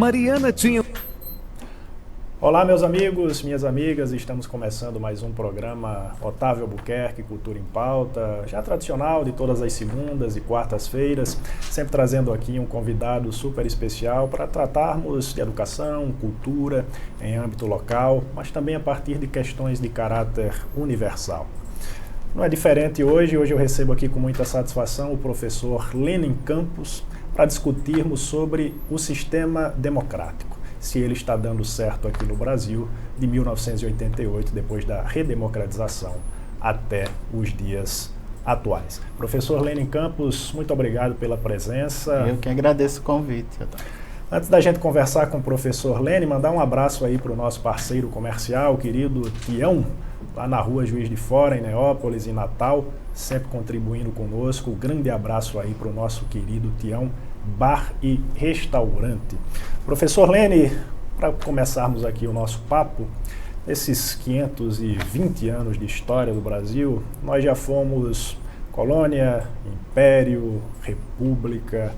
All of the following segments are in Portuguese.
Mariana tinha... Olá, meus amigos, minhas amigas, estamos começando mais um programa Otávio Albuquerque, Cultura em Pauta, já tradicional de todas as segundas e quartas-feiras, sempre trazendo aqui um convidado super especial para tratarmos de educação, cultura em âmbito local, mas também a partir de questões de caráter universal. Não é diferente hoje eu recebo aqui com muita satisfação o professor Lênin Campos para discutirmos sobre o sistema democrático, se ele está dando certo aqui no Brasil, de 1988, depois da redemocratização, até os dias atuais. Professor Lênin Campos, muito obrigado pela presença. Eu que agradeço o convite. Antes da gente conversar com o professor Lênin, mandar um abraço aí para o nosso parceiro comercial, o querido Tião, lá na rua Juiz de Fora, em Neópolis, em Natal, sempre contribuindo conosco. Um grande abraço aí para o nosso querido Tião, Bar e Restaurante. Professor Lênin, para começarmos aqui o nosso papo, nesses 520 anos de história do Brasil, nós já fomos colônia, império, república,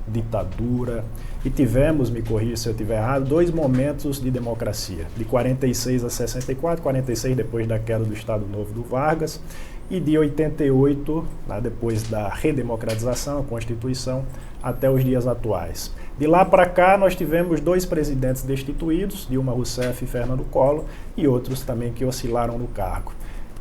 ditadura e tivemos, me corrija se eu estiver errado, 2 momentos de democracia, de 46 a 64, 46 depois da queda do Estado Novo do Vargas e de 88, depois da redemocratização, a Constituição, até os dias atuais. De lá para cá, nós tivemos 2 presidentes destituídos, Dilma Rousseff e Fernando Collor, e outros também que oscilaram no cargo.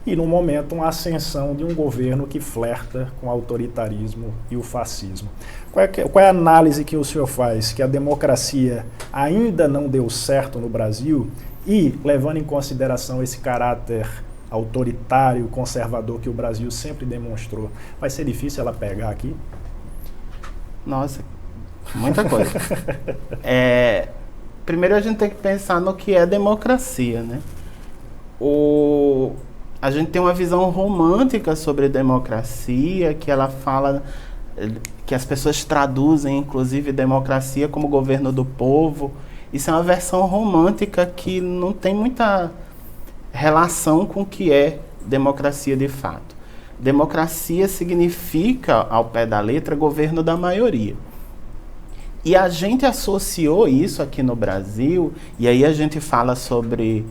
E, no momento, uma ascensão de um governo que flerta com o autoritarismo e o fascismo. Qual é a análise que o senhor faz? Que a democracia ainda não deu certo no Brasil e, levando em consideração esse caráter autoritário, conservador que o Brasil sempre demonstrou, vai ser difícil ela pegar aqui? Nossa, muita coisa. Primeiro a gente tem que pensar no que é democracia, né? A gente tem uma visão romântica sobre democracia, que ela fala, que as pessoas traduzem, inclusive, democracia como governo do povo. Isso é uma versão romântica que não tem muita relação com o que é democracia de fato. Democracia significa, ao pé da letra, governo da maioria. E a gente associou isso aqui no Brasil, e aí a gente fala sobre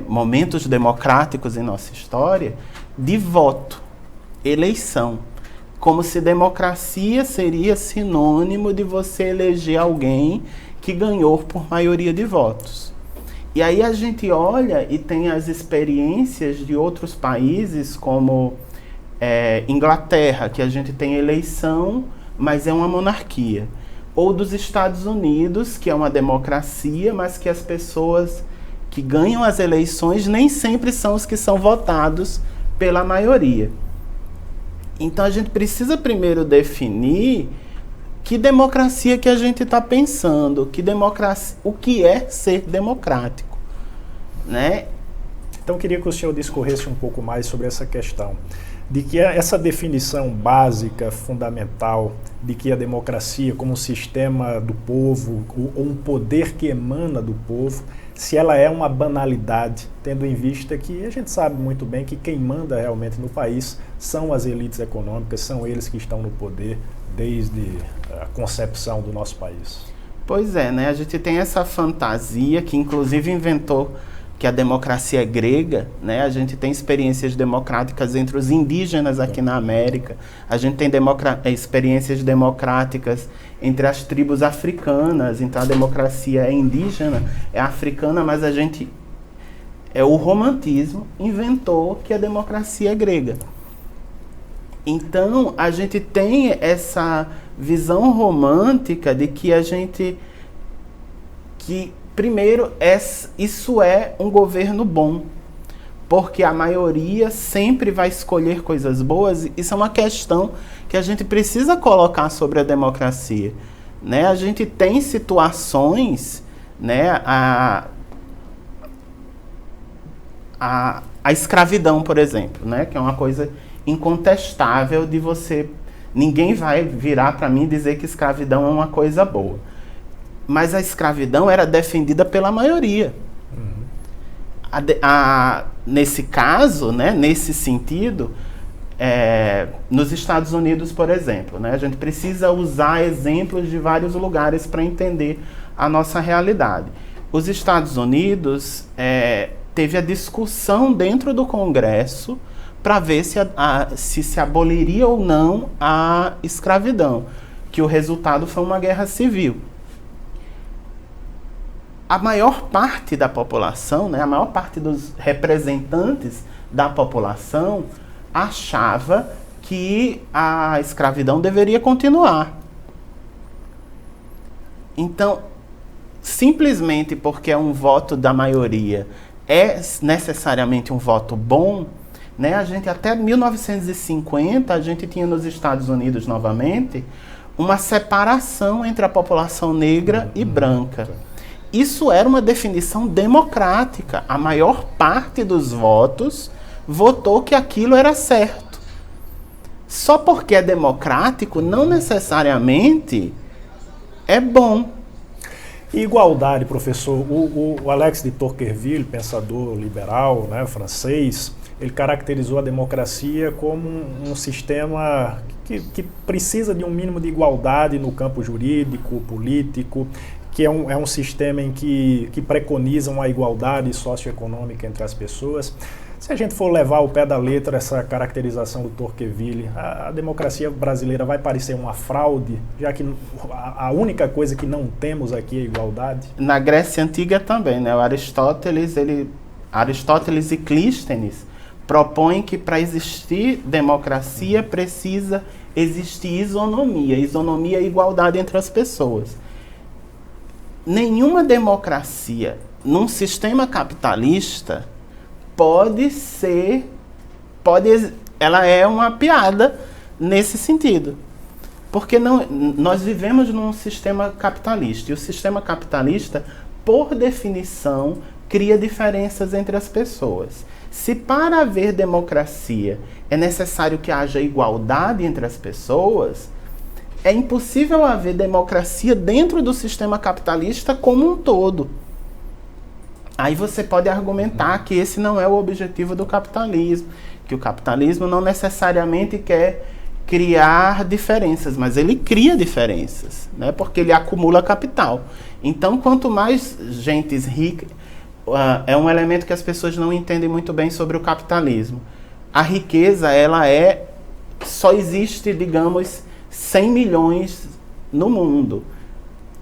momentos democráticos em nossa história, de voto, eleição. Como se democracia seria sinônimo de você eleger alguém que ganhou por maioria de votos. E aí a gente olha e tem as experiências de outros países, como Inglaterra, que a gente tem eleição, mas é uma monarquia. Ou dos Estados Unidos, que é uma democracia, mas que as pessoas que ganham as eleições nem sempre são os que são votados pela maioria. Então a gente precisa primeiro definir que democracia que a gente está pensando, o que é ser democrático, né? Então eu queria que o senhor discorresse um pouco mais sobre essa questão, de que essa definição básica, fundamental, de que a democracia como um sistema do povo, ou um poder que emana do povo, se ela é uma banalidade, tendo em vista que a gente sabe muito bem que quem manda realmente no país são as elites econômicas, são eles que estão no poder desde a concepção do nosso país. Pois é, né? A gente tem essa fantasia que inclusive inventou que a democracia é grega, né? A gente tem experiências democráticas entre os indígenas aqui na América, a gente tem experiências democráticas entre as tribos africanas, então a democracia é indígena, é africana, mas o romantismo inventou que a democracia é grega. Então, a gente tem essa visão romântica de que primeiro, isso é um governo bom, porque a maioria sempre vai escolher coisas boas. Isso é uma questão que a gente precisa colocar sobre a democracia, né? A gente tem situações, né? A escravidão, por exemplo, né? Que é uma coisa incontestável de você... Ninguém vai virar para mim e dizer que escravidão é uma coisa boa. Mas a escravidão era defendida pela maioria. Nesse caso, né, nesse sentido, nos Estados Unidos, por exemplo, né, a gente precisa usar exemplos de vários lugares para entender a nossa realidade. Os Estados Unidos teve a discussão dentro do Congresso para ver se aboliria ou não a escravidão, que o resultado foi uma guerra civil. A maior parte da população, né, a maior parte dos representantes da população achava que a escravidão deveria continuar. Então, simplesmente porque é um voto da maioria é necessariamente um voto bom, né? A gente até 1950 a gente tinha nos Estados Unidos novamente uma separação entre a população negra e branca. Isso era uma definição democrática. A maior parte dos votos votou que aquilo era certo. Só porque é democrático não necessariamente é bom. Igualdade, professor. O Alex de Tocqueville, pensador liberal, né, francês, ele caracterizou a democracia como um sistema que precisa de um mínimo de igualdade no campo jurídico, político, que é um sistema em que preconiza uma igualdade socioeconômica entre as pessoas. Se a gente for levar ao pé da letra essa caracterização do Tocqueville, a democracia brasileira vai parecer uma fraude, já que a única coisa que não temos aqui é igualdade? Na Grécia Antiga também, né? Aristóteles e Clístenes propõem que para existir democracia precisa existir isonomia. Isonomia é igualdade entre as pessoas. Nenhuma democracia num sistema capitalista ela é uma piada nesse sentido. Porque nós vivemos num sistema capitalista, e o sistema capitalista, por definição, cria diferenças entre as pessoas. Se para haver democracia é necessário que haja igualdade entre as pessoas, é impossível haver democracia dentro do sistema capitalista como um todo. Aí você pode argumentar que esse não é o objetivo do capitalismo, que o capitalismo não necessariamente quer criar diferenças, mas ele cria diferenças, né? Porque ele acumula capital. Então, quanto mais gente rica, é um elemento que as pessoas não entendem muito bem sobre o capitalismo. A riqueza, só existe, digamos, 100 milhões no mundo.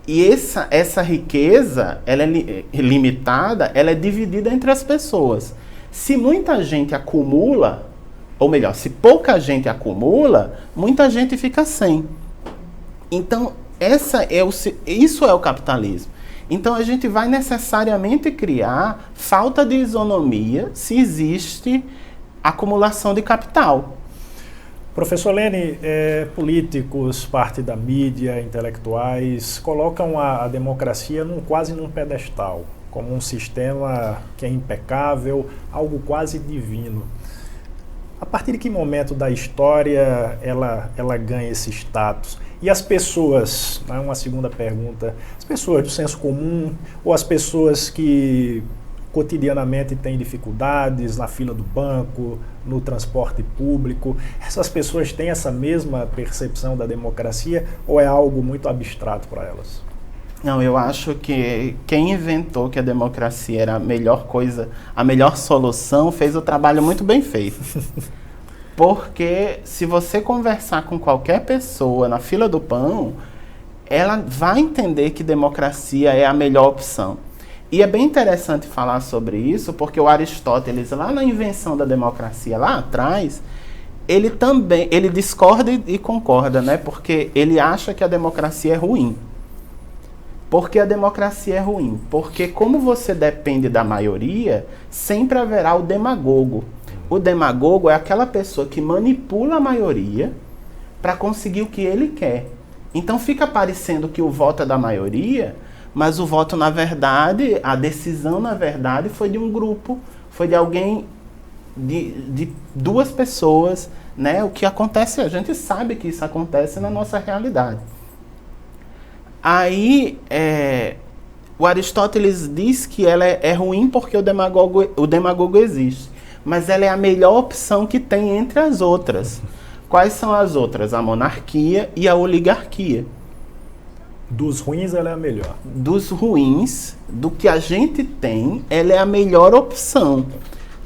E essa riqueza, ela é limitada, ela é dividida entre as pessoas. Se muita gente acumula, ou melhor, se pouca gente acumula, muita gente fica sem. Então, isso é o capitalismo. Então, a gente vai necessariamente criar falta de isonomia se existe acumulação de capital. Professor Lene, políticos, parte da mídia, intelectuais, colocam a democracia quase num pedestal, como um sistema que é impecável, algo quase divino. A partir de que momento da história ela ganha esse status? E as pessoas, né, uma segunda pergunta, as pessoas do senso comum ou as pessoas que cotidianamente têm dificuldades na fila do banco, no transporte público, essas pessoas têm essa mesma percepção da democracia ou é algo muito abstrato para elas? Não, eu acho que quem inventou que a democracia era a melhor coisa, a melhor solução, fez o trabalho muito bem feito. Porque se você conversar com qualquer pessoa na fila do pão, ela vai entender que democracia é a melhor opção. E é bem interessante falar sobre isso, porque o Aristóteles, lá na invenção da democracia, lá atrás, ele discorda e concorda, né? Porque ele acha que a democracia é ruim. Por que a democracia é ruim? Porque como você depende da maioria, sempre haverá o demagogo. O demagogo é aquela pessoa que manipula a maioria para conseguir o que ele quer. Então fica parecendo que o voto é da maioria, mas o voto, na verdade, a decisão, na verdade, foi de um grupo, foi de alguém, de duas pessoas, né? O que acontece, a gente sabe que isso acontece na nossa realidade. Aí, o Aristóteles diz que ela é ruim porque o demagogo existe, mas ela é a melhor opção que tem entre as outras. Quais são as outras? A monarquia e a oligarquia. Dos ruins, ela é a melhor. Dos ruins, do que a gente tem, ela é a melhor opção.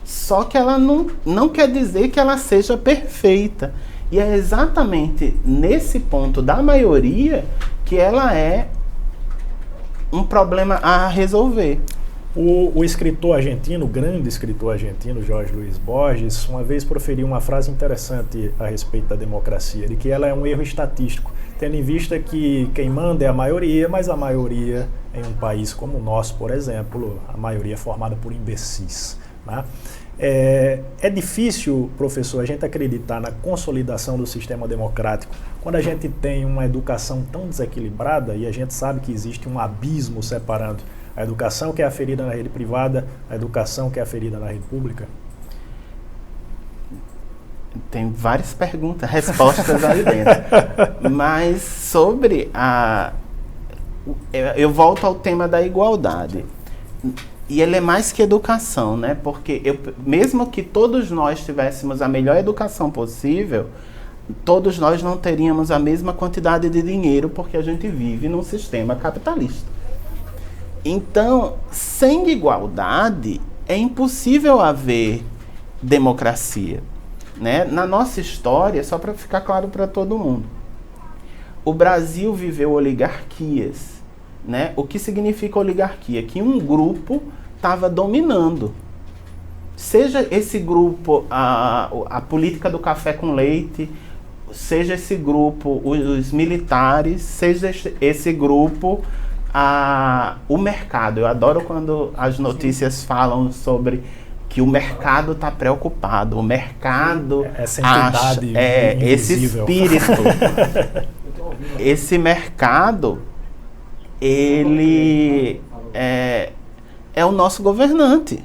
Só que ela não quer dizer que ela seja perfeita. E é exatamente nesse ponto da maioria que ela é um problema a resolver. O escritor argentino, o grande escritor argentino, Jorge Luiz Borges, uma vez proferiu uma frase interessante a respeito da democracia, de que ela é um erro estatístico, tendo em vista que quem manda é a maioria, mas a maioria em um país como o nosso, por exemplo, a maioria é formada por imbecis, né? É difícil, professor, a gente acreditar na consolidação do sistema democrático quando a gente tem uma educação tão desequilibrada e a gente sabe que existe um abismo separando a educação que é aferida na rede privada, a educação que é aferida na rede pública? Tem várias perguntas, respostas aí dentro. Mas sobre eu volto ao tema da igualdade. E ele é mais que educação, né? Porque mesmo que todos nós tivéssemos a melhor educação possível, todos nós não teríamos a mesma quantidade de dinheiro, porque a gente vive num sistema capitalista. Então, sem igualdade, é impossível haver democracia, né? Na nossa história, só para ficar claro para todo mundo, o Brasil viveu oligarquias, né? O que significa oligarquia? Que um grupo estava dominando. Seja esse grupo a política do café com leite, seja esse grupo os militares, seja esse grupo o mercado. Eu adoro quando as notícias falam sobre que o mercado está preocupado, o mercado essa entidade esse invisível. espírito. Esse mercado, ele é o nosso governante,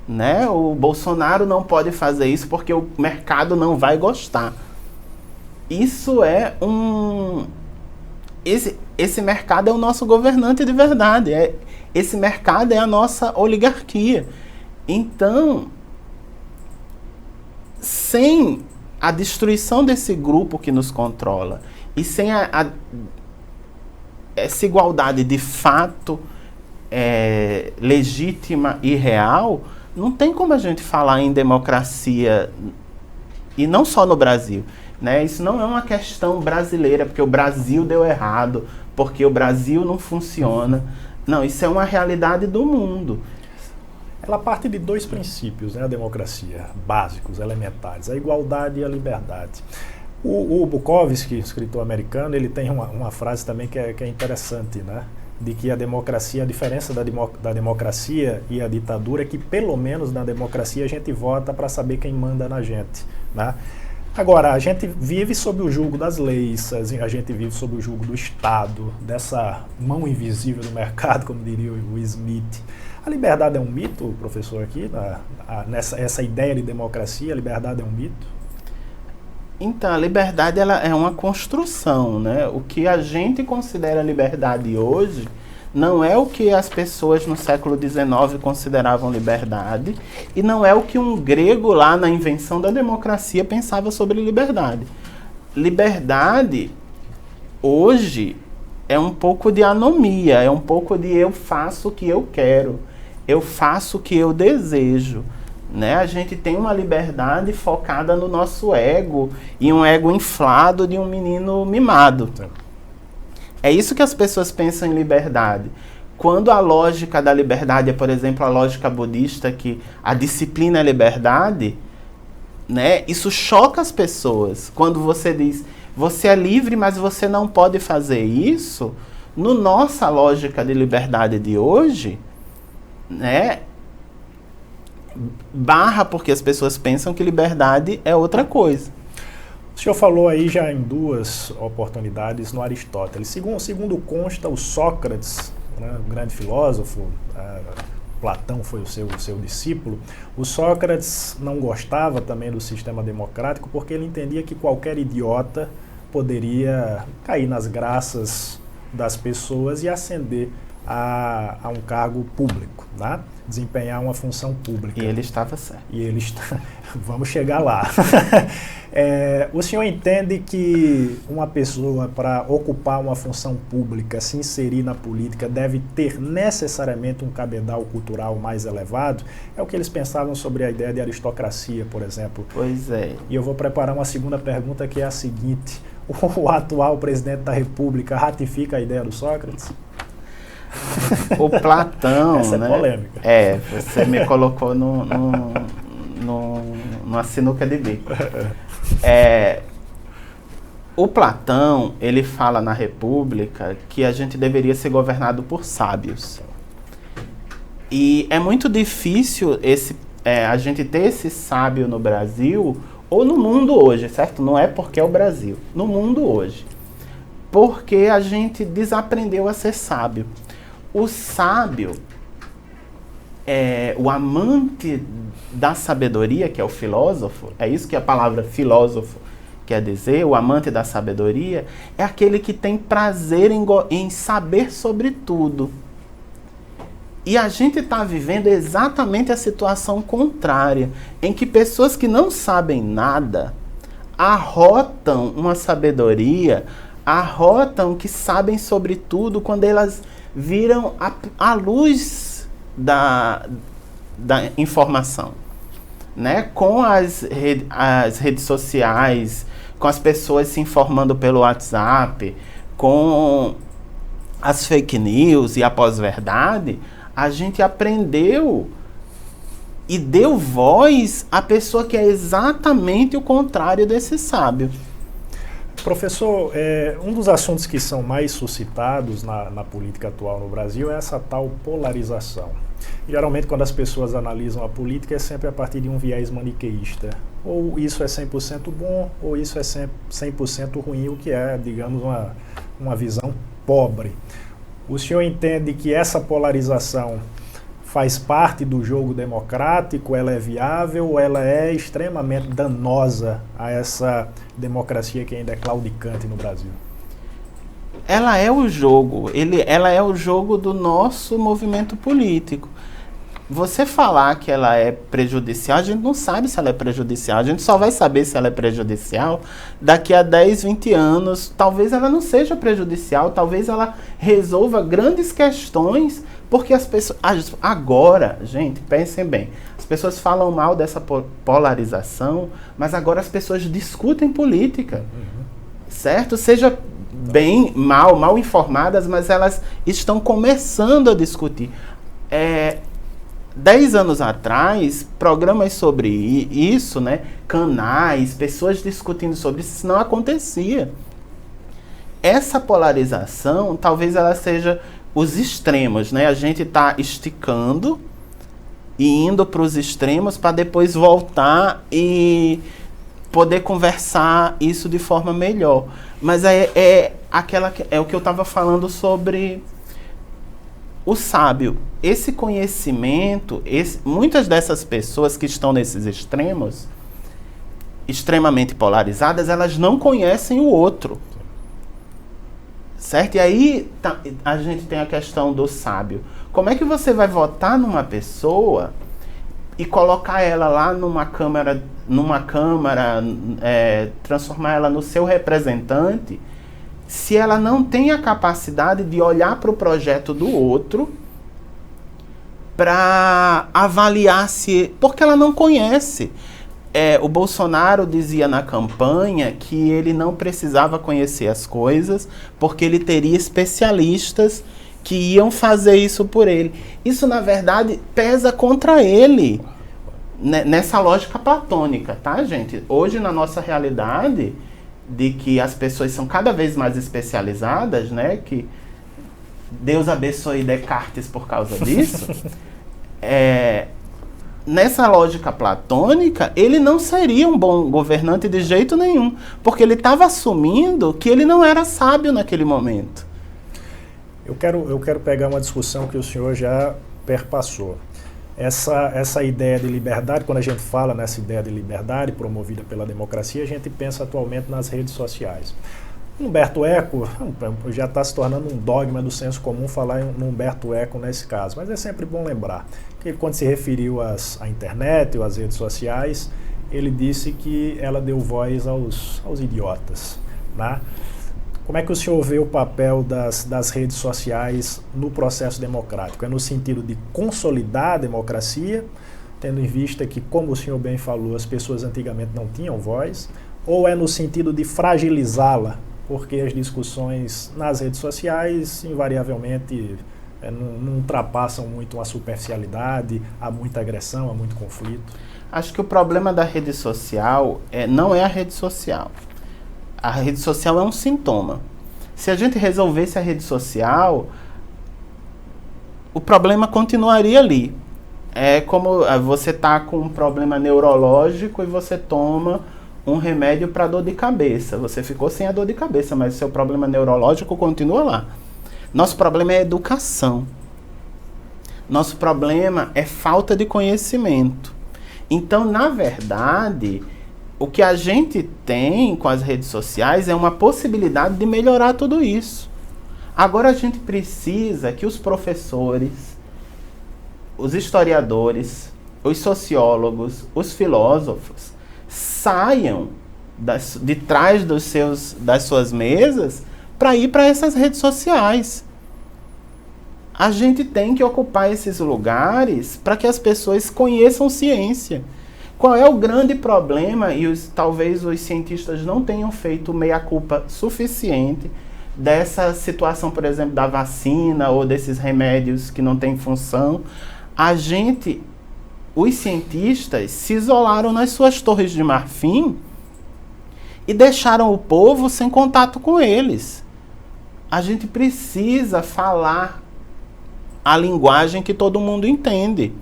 né? O Bolsonaro não pode fazer isso porque o mercado não vai gostar. Isso é esse mercado é o nosso governante de verdade. Esse mercado é a nossa oligarquia. Então, sem a destruição desse grupo que nos controla e sem essa igualdade de fato legítima e real, não tem como a gente falar em democracia, e não só no Brasil, né? Isso não é uma questão brasileira, porque o Brasil deu errado, porque o Brasil não funciona. Não, isso é uma realidade do mundo. Ela parte de dois princípios, né, a democracia, básicos, elementares, a igualdade e a liberdade. O Bukowski, escritor americano, ele tem uma frase também que é interessante, né? De que a democracia, a diferença da democracia e a ditadura é que pelo menos na democracia a gente vota para saber quem manda na gente, né? Agora, a gente vive sob o jugo das leis, a gente vive sob o jugo do Estado, dessa mão invisível do mercado, como diria o Smith. A liberdade é um mito, professor, aqui, essa ideia de democracia, a liberdade é um mito? Então, a liberdade ela é uma construção, né? O que a gente considera liberdade hoje não é o que as pessoas no século XIX consideravam liberdade e não é o que um grego lá na invenção da democracia pensava sobre liberdade. Liberdade, hoje, é um pouco de anomia, é um pouco de eu faço o que eu quero, eu faço o que eu desejo. Né? A gente tem uma liberdade focada no nosso ego e um ego inflado de um menino mimado. É isso que as pessoas pensam em liberdade. Quando a lógica da liberdade é, por exemplo, a lógica budista, que a disciplina é liberdade, né? Isso choca as pessoas. Quando você diz, você é livre, mas você não pode fazer isso, no nossa lógica de liberdade de hoje, né? Barra porque as pessoas pensam que liberdade é outra coisa. O senhor falou aí já em duas oportunidades no Aristóteles. Segundo consta, o Sócrates, né, um grande filósofo, Platão foi o seu discípulo, o Sócrates não gostava também do sistema democrático porque ele entendia que qualquer idiota poderia cair nas graças das pessoas e ascender a um cargo público, né? Desempenhar uma função pública. E ele estava certo. E ele está... Vamos chegar lá. O senhor entende que uma pessoa, para ocupar uma função pública, se inserir na política, deve ter necessariamente um cabedal cultural mais elevado? É o que eles pensavam sobre a ideia de aristocracia, por exemplo. Pois é. E eu vou preparar uma segunda pergunta, que é a seguinte: o atual presidente da República ratifica a ideia do Sócrates? O Platão, essa né? É polêmica. Você me colocou numa sinuca de bico. O Platão, ele fala na República que a gente deveria ser governado por sábios. E é muito difícil a gente ter esse sábio no Brasil ou no mundo hoje, certo? Não é porque é o Brasil. No mundo hoje. Porque a gente desaprendeu a ser sábio. O sábio, o amante da sabedoria, que é o filósofo, é isso que a palavra filósofo quer dizer, o amante da sabedoria, é aquele que tem prazer em saber sobre tudo. E a gente está vivendo exatamente a situação contrária, em que pessoas que não sabem nada arrotam uma sabedoria, arrotam que sabem sobre tudo quando elas viram a luz da informação, né? Com as redes sociais, com as pessoas se informando pelo WhatsApp, com as fake news e a pós-verdade, a gente aprendeu e deu voz à pessoa que é exatamente o contrário desse sábio. Professor, um dos assuntos que são mais suscitados na política atual no Brasil é essa tal polarização. Geralmente, quando as pessoas analisam a política, é sempre a partir de um viés maniqueísta. Ou isso é 100% bom, ou isso é 100% ruim, o que é, digamos, uma visão pobre. O senhor entende que essa polarização faz parte do jogo democrático, ela é viável ou ela é extremamente danosa a essa democracia que ainda é claudicante no Brasil? Ela é o jogo, ela é o jogo do nosso movimento político. Você falar que ela é prejudicial, a gente não sabe se ela é prejudicial, a gente só vai saber se ela é prejudicial daqui a 10, 20 anos. Talvez ela não seja prejudicial, talvez ela resolva grandes questões, porque as pessoas... Agora, gente, pensem bem, as pessoas falam mal dessa polarização, mas agora as pessoas discutem política, certo? Seja bem, mal informadas, mas elas estão começando a discutir. 10 anos atrás, programas sobre isso, né, canais, pessoas discutindo sobre isso não acontecia. Essa polarização, talvez ela seja os extremos, né? A gente está esticando e indo para os extremos para depois voltar e poder conversar isso de forma melhor. Mas é o que eu estava falando sobre o sábio. Esse conhecimento, muitas dessas pessoas que estão nesses extremos, extremamente polarizadas, elas não conhecem o outro. Certo? E aí a gente tem a questão do sábio. Como é que você vai votar numa pessoa e colocar ela lá numa câmara, transformar ela no seu representante, se ela não tem a capacidade de olhar para o projeto do outro para avaliar se... Porque ela não conhece. O Bolsonaro dizia na campanha que ele não precisava conhecer as coisas porque ele teria especialistas que iam fazer isso por ele. Isso, na verdade, pesa contra ele, nessa lógica platônica, tá, gente? Hoje, na nossa realidade, de que as pessoas são cada vez mais especializadas, né? Que Deus abençoe Descartes por causa disso. Nessa lógica platônica, ele não seria um bom governante de jeito nenhum, porque ele estava assumindo que ele não era sábio naquele momento. Eu quero pegar uma discussão que o senhor já perpassou. Essa ideia de liberdade, quando a gente fala nessa ideia de liberdade promovida pela democracia, a gente pensa atualmente nas redes sociais. Humberto Eco já está se tornando um dogma do senso comum falar no Humberto Eco nesse caso, mas é sempre bom lembrar que quando se referiu à internet ou às redes sociais, ele disse que ela deu voz aos idiotas, né? Como é que o senhor vê o papel das redes sociais no processo democrático? É no sentido de consolidar a democracia, tendo em vista que, como o senhor bem falou, as pessoas antigamente não tinham voz, ou é no sentido de fragilizá-la, porque as discussões nas redes sociais, invariavelmente, não ultrapassam muito a superficialidade, há muita agressão, há muito conflito? Acho que o problema da rede social não é a rede social. A rede social é um sintoma. Se a gente resolvesse a rede social, o problema continuaria ali. É como você está com um problema neurológico e você toma um remédio para dor de cabeça. Você ficou sem a dor de cabeça, mas o seu problema neurológico continua lá. Nosso problema é educação. Nosso problema é falta de conhecimento. Então, na verdade, o que a gente tem com as redes sociais é uma possibilidade de melhorar tudo isso. Agora a gente precisa que os professores, os historiadores, os sociólogos, os filósofos saiam de trás das suas mesas para ir para essas redes sociais. A gente tem que ocupar esses lugares para que as pessoas conheçam ciência. Qual é o grande problema, e talvez os cientistas não tenham feito meia-culpa suficiente dessa situação, por exemplo, da vacina ou desses remédios que não têm função. Os cientistas se isolaram nas suas torres de marfim e deixaram o povo sem contato com eles. A gente precisa falar a linguagem que todo mundo entende.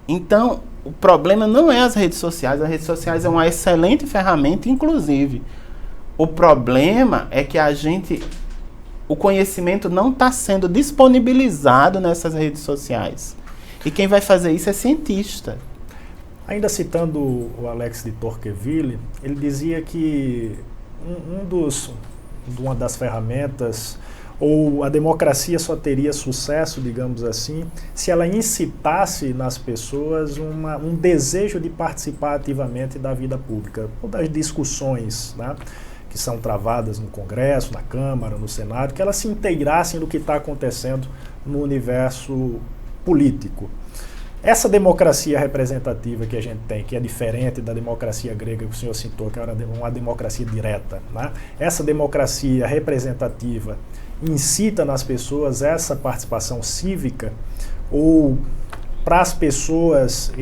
Então, o problema não é as redes sociais. As redes sociais é uma excelente ferramenta, inclusive. O problema é que o conhecimento não está sendo disponibilizado nessas redes sociais. E quem vai fazer isso é cientista. Ainda citando o Alex de Tocqueville, ele dizia que uma das ferramentas, ou a democracia só teria sucesso, digamos assim, se ela incitasse nas pessoas um desejo de participar ativamente da vida pública, ou das discussões, né, que são travadas no Congresso, na Câmara, no Senado, que elas se integrassem no que está acontecendo no universo político. Essa democracia representativa que a gente tem, que é diferente da democracia grega que o senhor citou, que era uma democracia direta, né? Essa democracia representativa incita nas pessoas essa participação cívica, ou para as pessoas,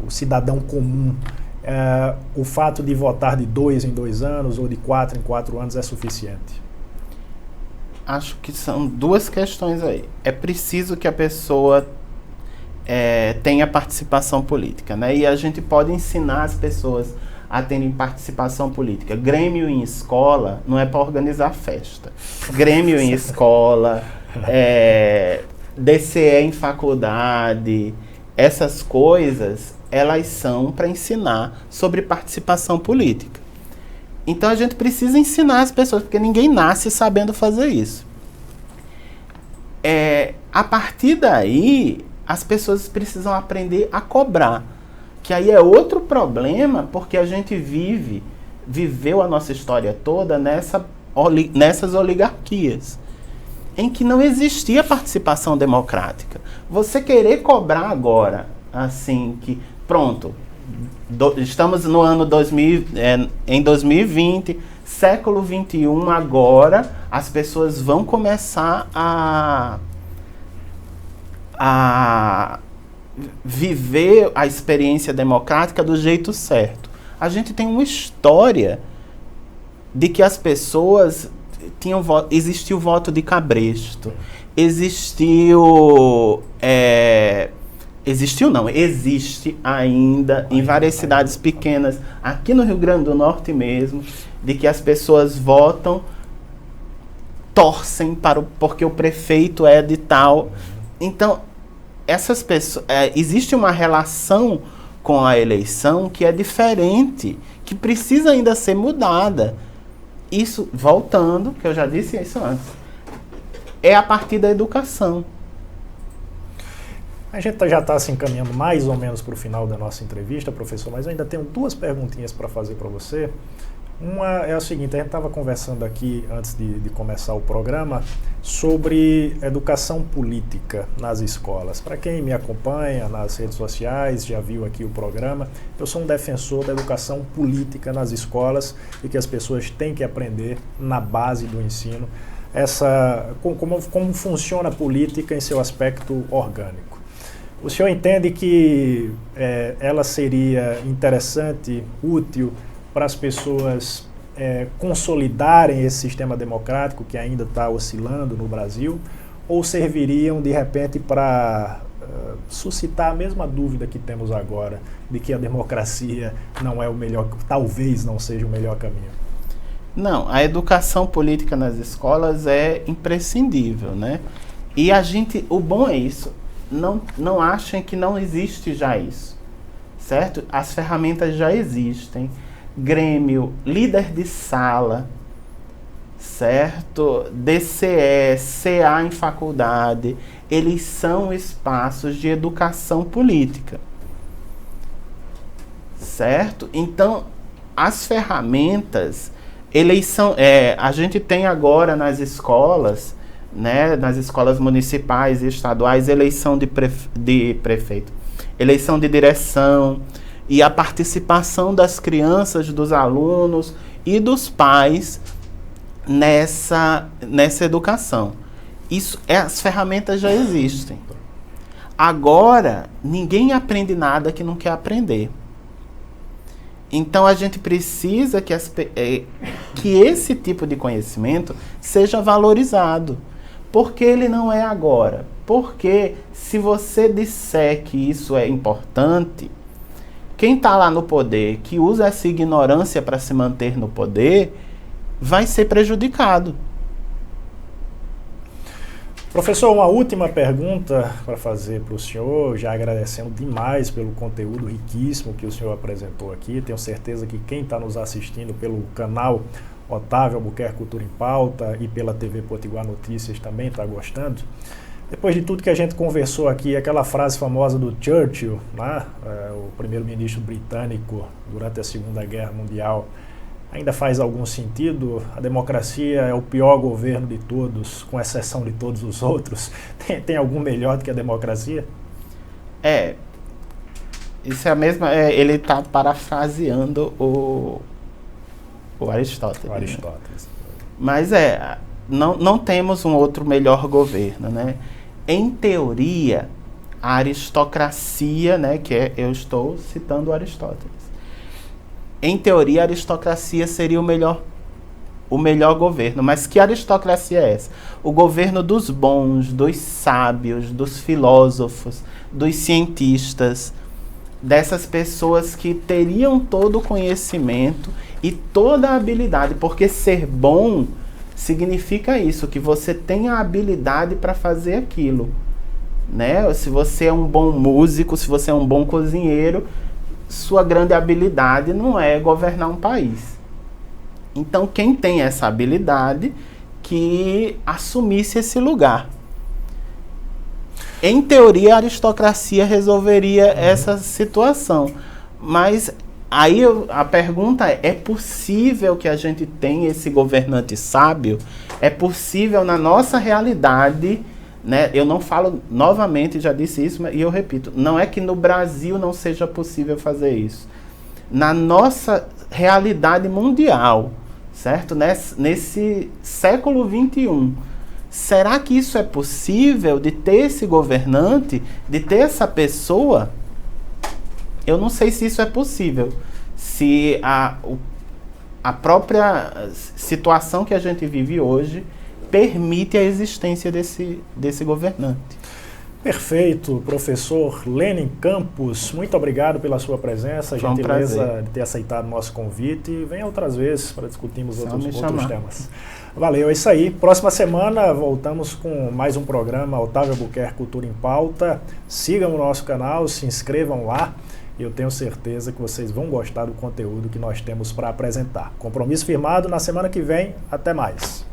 o cidadão comum, o fato de votar de 2 em 2 anos ou de 4 em 4 anos é suficiente? Acho que são duas questões aí. É preciso que a pessoa tenha participação política, né? E a gente pode ensinar as pessoas a terem participação política. Grêmio em escola não é para organizar festa. Grêmio em escola, DCE em faculdade, essas coisas, elas são para ensinar sobre participação política. Então a gente precisa ensinar as pessoas, porque ninguém nasce sabendo fazer isso. A partir daí, as pessoas precisam aprender a cobrar. Que aí é outro problema, porque a gente viveu a nossa história toda nessas oligarquias, em que não existia participação democrática. Você querer cobrar agora, assim, que pronto, estamos no ano 2000, em 2020, século 21, agora as pessoas vão começar a viver a experiência democrática do jeito certo. A gente tem uma história de que as pessoas existiu o voto de cabresto, existe ainda em várias cidades pequenas, aqui no Rio Grande do Norte mesmo, de que as pessoas votam, torcem porque o prefeito é de tal. Então, essas pessoas, existe uma relação com a eleição que é diferente, que precisa ainda ser mudada. Isso, voltando, que eu já disse isso antes, é a partir da educação. A gente já está se encaminhando mais ou menos para o final da nossa entrevista, professor, mas eu ainda tenho duas perguntinhas para fazer para você. Uma é a seguinte: a gente estava conversando aqui antes de começar o programa sobre educação política nas escolas. Para quem me acompanha nas redes sociais, já viu aqui o programa, eu sou um defensor da educação política nas escolas e que as pessoas têm que aprender na base do ensino como funciona a política em seu aspecto orgânico. O senhor entende que ela seria interessante, útil para as pessoas consolidarem esse sistema democrático que ainda está oscilando no Brasil, ou serviriam de repente para suscitar a mesma dúvida que temos agora, de que a democracia não é o melhor, talvez não seja o melhor caminho? Não, a educação política nas escolas é imprescindível, né? E o bom é isso, não achem que não existe já isso, certo? As ferramentas já existem. Grêmio, líder de sala, certo? DCE, CA em faculdade, eles são espaços de educação política, certo? Então, as ferramentas, a gente tem agora nas escolas, né, nas escolas municipais e estaduais, eleição de prefeito, eleição de direção, e a participação das crianças, dos alunos e dos pais nessa educação. As ferramentas já existem. Agora, ninguém aprende nada que não quer aprender. Então, a gente precisa que esse tipo de conhecimento seja valorizado. Por que ele não é agora? Porque se você disser que isso é importante, quem está lá no poder, que usa essa ignorância para se manter no poder, vai ser prejudicado. Professor, uma última pergunta para fazer para o senhor, já agradecendo demais pelo conteúdo riquíssimo que o senhor apresentou aqui. Tenho certeza que quem está nos assistindo pelo canal Otávio Albuquerque Cultura em Pauta e pela TV Potiguar Notícias também está gostando. Depois de tudo que a gente conversou aqui, aquela frase famosa do Churchill, né, o primeiro-ministro britânico durante a Segunda Guerra Mundial, ainda faz algum sentido? A democracia é o pior governo de todos, com exceção de todos os outros. Tem algum melhor do que a democracia? Isso é a mesma... ele está parafraseando o Aristóteles. O Aristóteles. Né? Mas não temos um outro melhor governo, né? Em teoria, a aristocracia, né, eu estou citando Aristóteles. Em teoria, a aristocracia seria o melhor governo. Mas que aristocracia é essa? O governo dos bons, dos sábios, dos filósofos, dos cientistas, dessas pessoas que teriam todo o conhecimento e toda a habilidade, porque ser bom significa isso, que você tem a habilidade para fazer aquilo, né? Se você é um bom músico, se você é um bom cozinheiro, sua grande habilidade não é governar um país. Então, quem tem essa habilidade, que assumisse esse lugar. Em teoria, a aristocracia resolveria essa situação, mas aí a pergunta é possível que a gente tenha esse governante sábio? É possível na nossa realidade, né? Eu não falo, novamente, já disse isso, e eu repito, não é que no Brasil não seja possível fazer isso. Na nossa realidade mundial, certo? Nesse século XXI, será que isso é possível de ter esse governante, de ter essa pessoa? Eu não sei se isso é possível, se a própria situação que a gente vive hoje permite a existência desse governante. Perfeito, professor Lênin Campos, muito obrigado pela sua presença, a gentileza de ter aceitado o nosso convite, e venha outras vezes para discutirmos outros temas. Valeu, é isso aí. Próxima semana voltamos com mais um programa Otávio Albuquerque Cultura em Pauta. Sigam o nosso canal, se inscrevam lá. Eu tenho certeza que vocês vão gostar do conteúdo que nós temos para apresentar. Compromisso firmado, na semana que vem. Até mais.